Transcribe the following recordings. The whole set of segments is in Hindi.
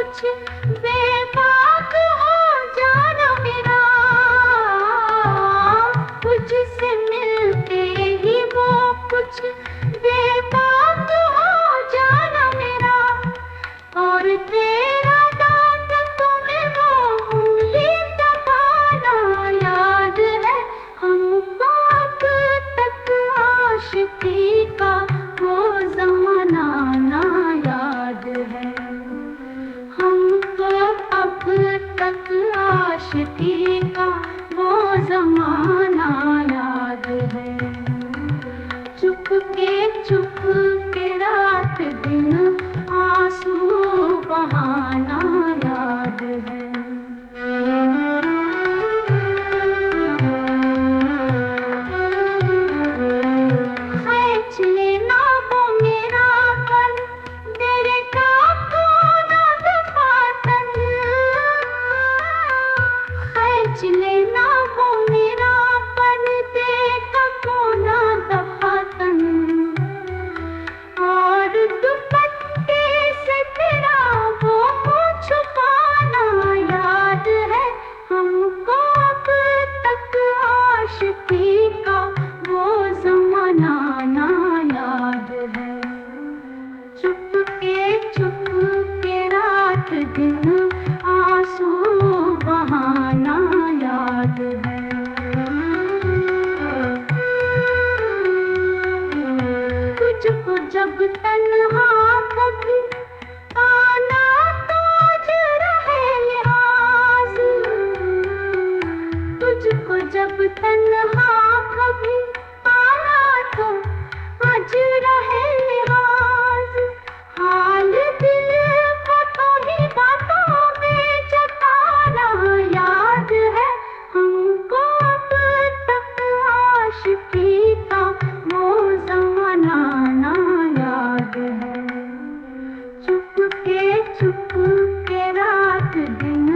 कुछ बेबाक हो जाना मेरा, तुझसे मिलते ही वो कुछ बेबाक हो जाना मेरा। और तेरा दांत तुम्हें वो उंगली दबाना याद है हमको अब तक आशिकी का वो ज़माना ना याद है हमको अब तक आशिकी का वो ज़माना याद है। चुप के रात दिन आंसू बहाना याद है। खींच लेना वो मेरा पल, तेरे काबू ना दफातन। खींच लेना वो मेरा पल, तेरे काबू ना दफातन। और दुपट्टे से तेरा वो मुँह छुपाना याद है हमको अब तक आशिकी का वो ज़माना ना याद है। चुप के रात दिन आंसू बहाना याद है। तुझको जब तन्हा कभी पाना तो आज रहे लिहाज, तुझको जब तन्हा कभी पाना तो आज रहे लिहाज। हाल दिल को तो ही बातों में जताना याद है हमको अब तक आशिकी का वो ज़माना ना याद है। चुप के रात दिन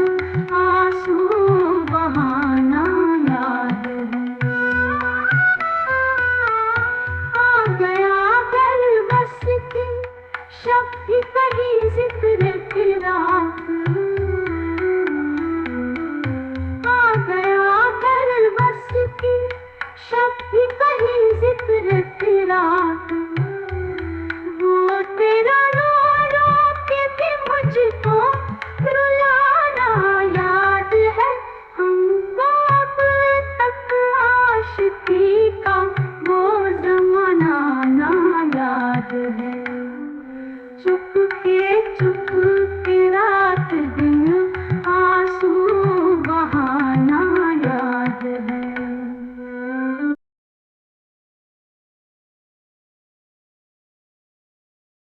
आंसू बहाना याद है। आ गया घर बस के शब्द कहीं जिक्र तेरा, आ गया घर बस के शब्द कहीं जिक्र तेरा।